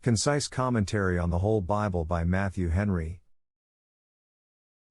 Concise Commentary on the Whole Bible by Matthew Henry.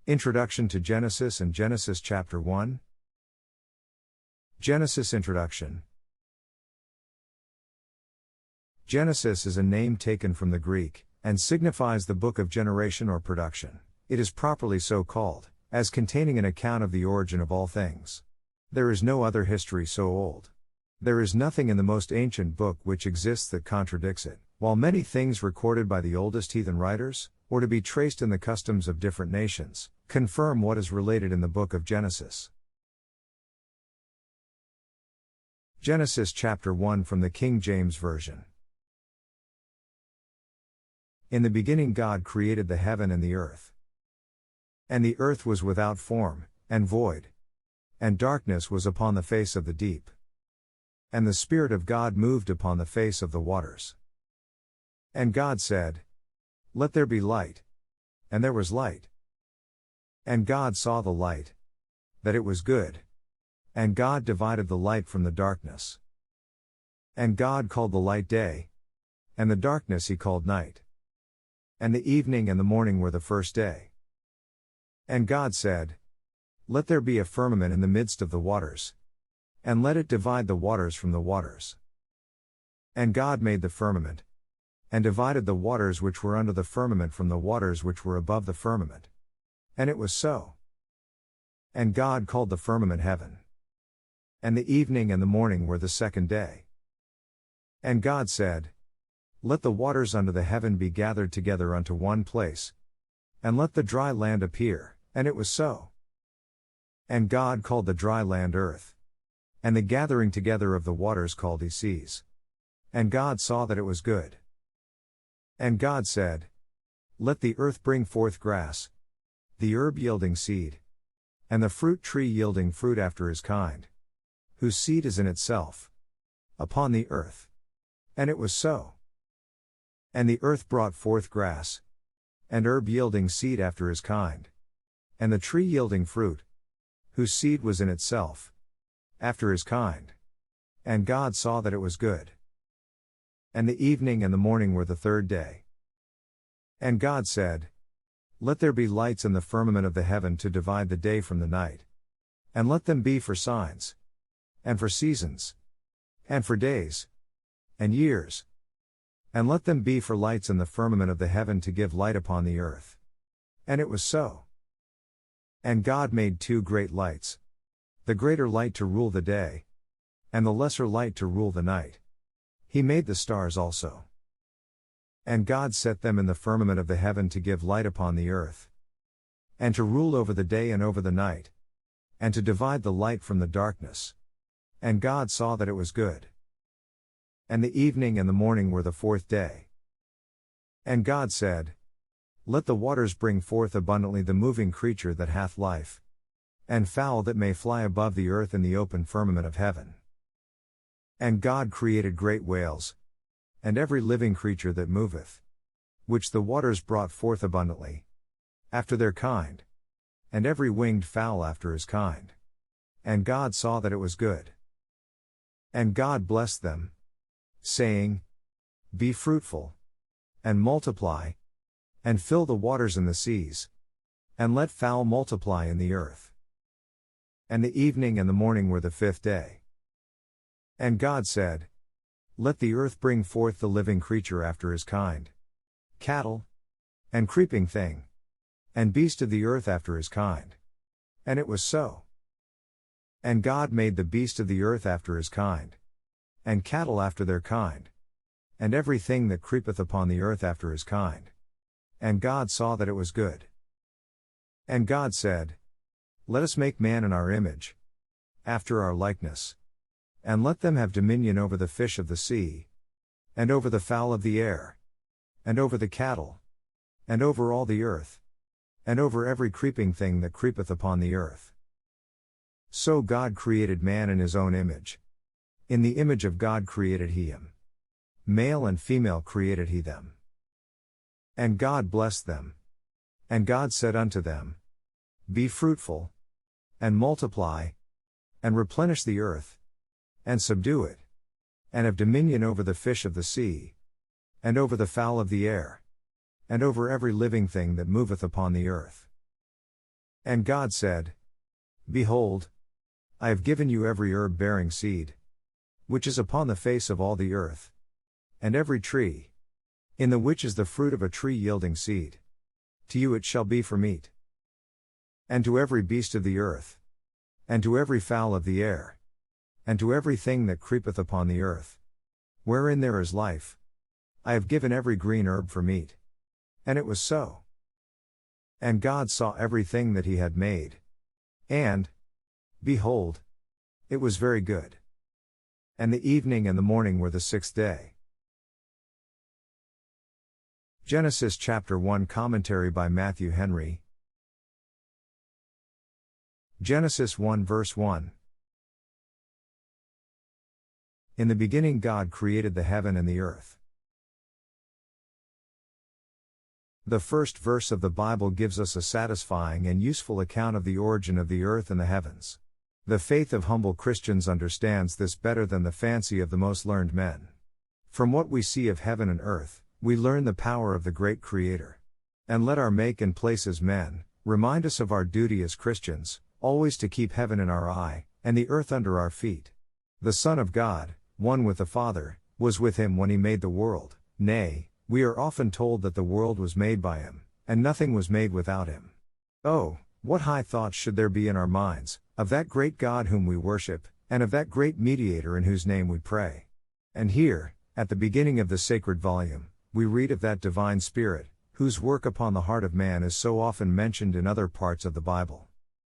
Introduction to Genesis and Genesis Chapter 1. Genesis Introduction. Genesis is a name taken from the Greek, and signifies the book of generation or production. It is properly so called, as containing an account of the origin of all things. There is no other history so old. There is nothing in the most ancient book which exists that contradicts it, while many things recorded by the oldest heathen writers, or to be traced in the customs of different nations, confirm what is related in the book of Genesis. Genesis chapter 1 from the King James Version. In the beginning God created the heaven and the earth. And the earth was without form, and void. And darkness was upon the face of the deep. And the Spirit of God moved upon the face of the waters. And God said, "Let there be light." And there was light. And God saw the light, that it was good. And God divided the light from the darkness. And God called the light day, and the darkness he called night. And the evening and the morning were the first day. And God said, "Let there be a firmament in the midst of the waters, and let it divide the waters from the waters." And God made the firmament, and divided the waters which were under the firmament from the waters which were above the firmament. And it was so. And God called the firmament heaven. And the evening and the morning were the second day. And God said, "Let the waters under the heaven be gathered together unto one place, and let the dry land appear," and it was so. And God called the dry land earth, and the gathering together of the waters called he seas. And God saw that it was good. And God said, "Let the earth bring forth grass, the herb yielding seed, and the fruit tree yielding fruit after his kind, whose seed is in itself, upon the earth." And it was so. And the earth brought forth grass, and herb yielding seed after his kind, and the tree yielding fruit, whose seed was in itself, after his kind. And God saw that it was good. And the evening and the morning were the third day. And God said, "Let there be lights in the firmament of the heaven to divide the day from the night. And let them be for signs, and for seasons, and for days, and years. And let them be for lights in the firmament of the heaven to give light upon the earth." And it was so. And God made two great lights, the greater light to rule the day, and the lesser light to rule the night. He made the stars also. And God set them in the firmament of the heaven to give light upon the earth, and to rule over the day and over the night, and to divide the light from the darkness. And God saw that it was good. And the evening and the morning were the fourth day. And God said, "Let the waters bring forth abundantly the moving creature that hath life, and fowl that may fly above the earth in the open firmament of heaven." And God created great whales, and every living creature that moveth, which the waters brought forth abundantly, after their kind, and every winged fowl after his kind. And God saw that it was good. And God blessed them, saying, "Be fruitful, and multiply, and fill the waters in the seas, and let fowl multiply in the earth." And the evening and the morning were the fifth day. And God said, "Let the earth bring forth the living creature after his kind, cattle, and creeping thing, and beast of the earth after his kind." And it was so. And God made the beast of the earth after his kind, and cattle after their kind, and everything that creepeth upon the earth after his kind. And God saw that it was good. And God said, "Let us make man in our image, after our likeness. And let them have dominion over the fish of the sea, and over the fowl of the air, and over the cattle, and over all the earth, and over every creeping thing that creepeth upon the earth." So God created man in his own image. In the image of God created he him. Male and female created he them. And God blessed them. And God said unto them, "Be fruitful, and multiply, and replenish the earth, and subdue it, and have dominion over the fish of the sea, and over the fowl of the air, and over every living thing that moveth upon the earth. And God said, Behold, I have given you every herb bearing seed, which is upon the face of all the earth, and every tree, in the which is the fruit of a tree yielding seed. To you it shall be for meat. And to every beast of the earth, and to every fowl of the air, and to every thing that creepeth upon the earth, wherein there is life, I have given every green herb for meat. And it was so. And God saw everything that he had made, and, behold, it was very good. And the evening and the morning were the sixth day. Genesis chapter 1 commentary by Matthew Henry. Genesis 1 verse 1. In the beginning God created the heaven and the earth. The first verse of the Bible gives us a satisfying and useful account of the origin of the earth and the heavens. The faith of humble Christians understands this better than the fancy of the most learned men. From what we see of heaven and earth, we learn the power of the great Creator. And let our make and place as men remind us of our duty as Christians, always to keep heaven in our eye, and the earth under our feet. The Son of God, one with the Father, was with him when he made the world. Nay, we are often told that the world was made by him, and nothing was made without him. Oh, what high thoughts should there be in our minds, of that great God whom we worship, and of that great Mediator in whose name we pray. And here, at the beginning of the sacred volume, we read of that divine Spirit, whose work upon the heart of man is so often mentioned in other parts of the Bible.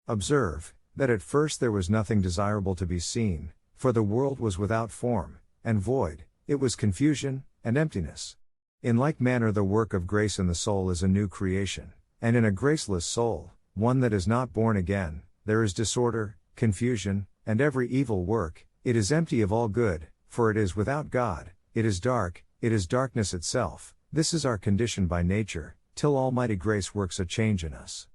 Observe, that at first there was nothing desirable to be seen, for the world was without form, and void, it was confusion, and emptiness. In like manner the work of grace in the soul is a new creation, and in a graceless soul, one that is not born again, there is disorder, confusion, and every evil work. It is empty of all good, for it is without God, it is dark, it is darkness itself. This is our condition by nature, till Almighty grace works a change in us.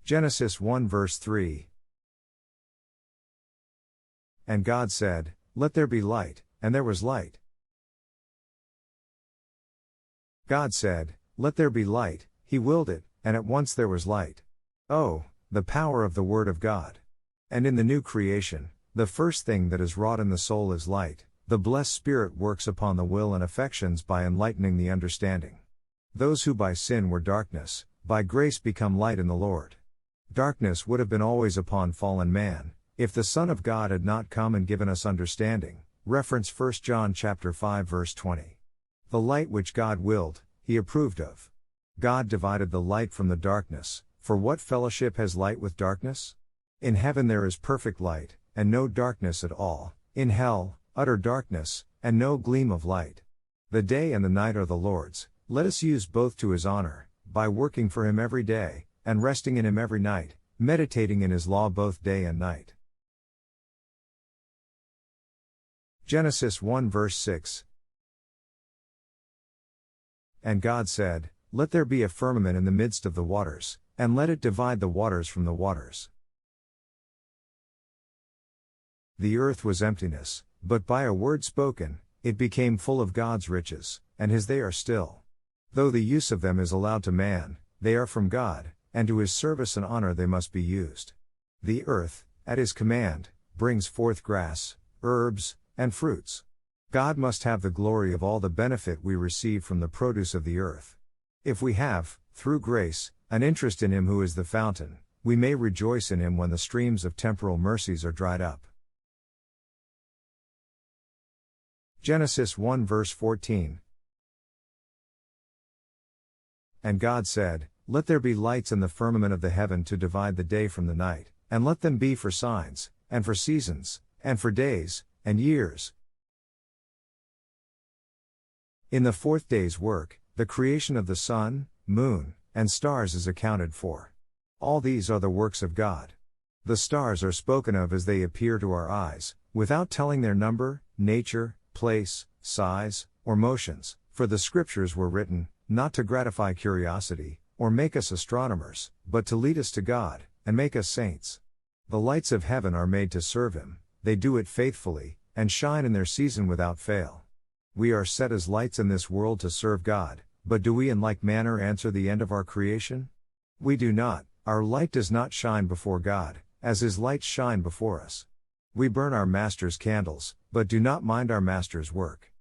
Genesis 1 verse 3. And God said, Let there be light, and there was light. God said, Let there be light, he willed it, and at once there was light. Oh, the power of the Word of God. And in the new creation, the first thing that is wrought in the soul is light. The blessed Spirit works upon the will and affections by enlightening the understanding. Those who by sin were darkness, by grace become light in the Lord. Darkness would have been always upon fallen man, if the Son of God had not come and given us understanding. Reference 1 John chapter 5 verse 20. The light which God willed, he approved of. God divided the light from the darkness, for what fellowship has light with darkness? In heaven there is perfect light, and no darkness at all. In hell, utter darkness, and no gleam of light. The day and the night are the Lord's, let us use both to his honor, by working for him every day, and resting in him every night, meditating in his law both day and night. Genesis 1 verse 6. And God said, Let there be a firmament in the midst of the waters, and let it divide the waters from the waters. The earth was emptiness, but by a word spoken, it became full of God's riches, and his they are still. Though the use of them is allowed to man, they are from God, and to his service and honor they must be used. The earth, at his command, brings forth grass, herbs, and fruits. God must have the glory of all the benefit we receive from the produce of the earth. If we have, through grace, an interest in him who is the fountain, we may rejoice in him when the streams of temporal mercies are dried up. Genesis 1 verse 14. And God said, Let there be lights in the firmament of the heaven to divide the day from the night, and let them be for signs, and for seasons, and for days, and years. In the fourth day's work, the creation of the sun, moon, and stars is accounted for. All these are the works of God. The stars are spoken of as they appear to our eyes, without telling their number, nature, place, size, or motions, for the scriptures were written, not to gratify curiosity, or make us astronomers, but to lead us to God, and make us saints. The lights of heaven are made to serve him, they do it faithfully, and shine in their season without fail. We are set as lights in this world to serve God, but do we in like manner answer the end of our creation? We do not. Our light does not shine before God, as His lights shine before us. We burn our Master's candles, but do not mind our Master's work.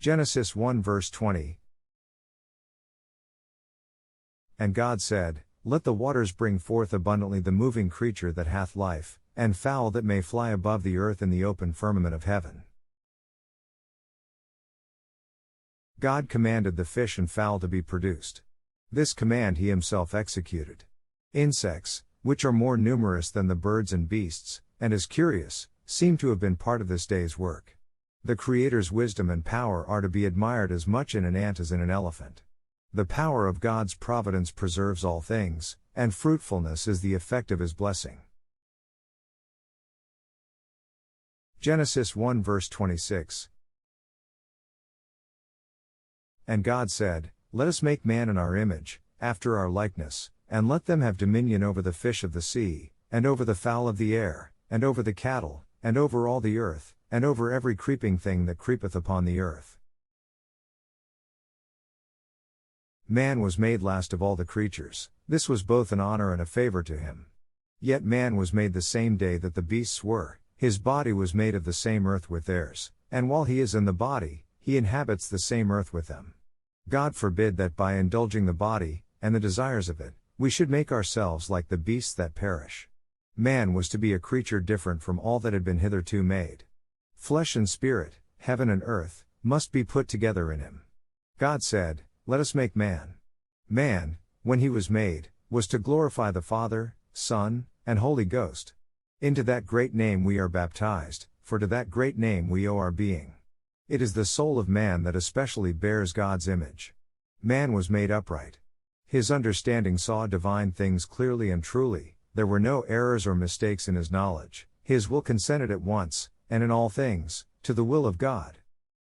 Genesis 1 verse 20. And God said, Let the waters bring forth abundantly the moving creature that hath life, and fowl that may fly above the earth in the open firmament of heaven. God commanded the fish and fowl to be produced. This command He Himself executed. Insects, which are more numerous than the birds and beasts, and as curious, seem to have been part of this day's work. The Creator's wisdom and power are to be admired as much in an ant as in an elephant. The power of God's providence preserves all things, and fruitfulness is the effect of His blessing. Genesis 1 verse 26. And God said, Let us make man in our image, after our likeness, and let them have dominion over the fish of the sea, and over the fowl of the air, and over the cattle, and over all the earth, and over every creeping thing that creepeth upon the earth. Man was made last of all the creatures. This was both an honor and a favor to him. Yet man was made the same day that the beasts were, his body was made of the same earth with theirs, and while he is in the body, he inhabits the same earth with them. God forbid that by indulging the body, and the desires of it, we should make ourselves like the beasts that perish. Man was to be a creature different from all that had been hitherto made. Flesh and spirit, heaven and earth, must be put together in him. God said, Let us make man. Man, when he was made, was to glorify the Father, Son, and Holy Ghost. Into that great name we are baptized, for to that great name we owe our being. It is the soul of man that especially bears God's image. Man was made upright. His understanding saw divine things clearly and truly, there were no errors or mistakes in his knowledge, his will consented at once, and in all things, to the will of God.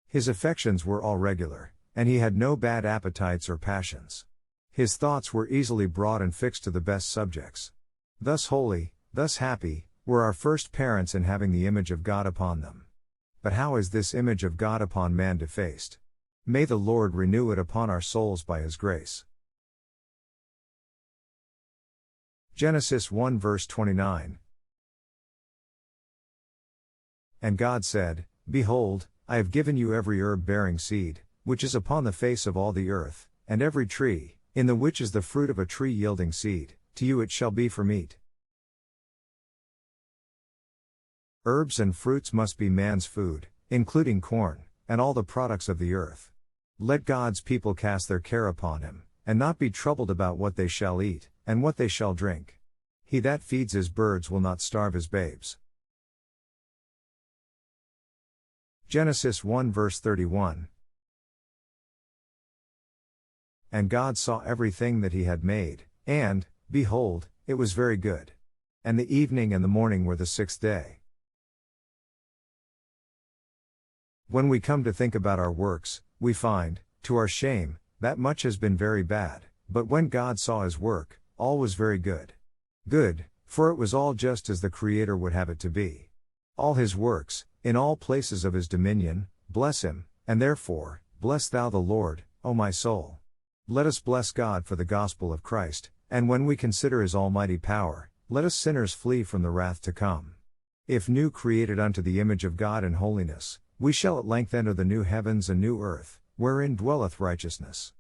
His affections were all regular, and he had no bad appetites or passions. His thoughts were easily brought and fixed to the best subjects. Thus holy, thus happy, were our first parents in having the image of God upon them. But how is this image of God upon man defaced? May the Lord renew it upon our souls by His grace. Genesis 1 verse 29. And God said, Behold, I have given you every herb bearing seed, which is upon the face of all the earth, and every tree, in the which is the fruit of a tree yielding seed, to you it shall be for meat. Herbs and fruits must be man's food, including corn, and all the products of the earth. Let God's people cast their care upon Him, and not be troubled about what they shall eat, and what they shall drink. He that feeds his birds will not starve his babes. Genesis 1 verse 31. And God saw everything that He had made, and, behold, it was very good. And the evening and the morning were the sixth day. When we come to think about our works, we find, to our shame, that much has been very bad, but when God saw His work, all was very good. Good, for it was all just as the Creator would have it to be. All His works, in all places of His dominion, bless Him, and therefore, bless thou the Lord, O my soul. Let us bless God for the gospel of Christ, and when we consider His almighty power, let us sinners flee from the wrath to come. If new created unto the image of God in holiness, we shall at length enter the new heavens and new earth, wherein dwelleth righteousness.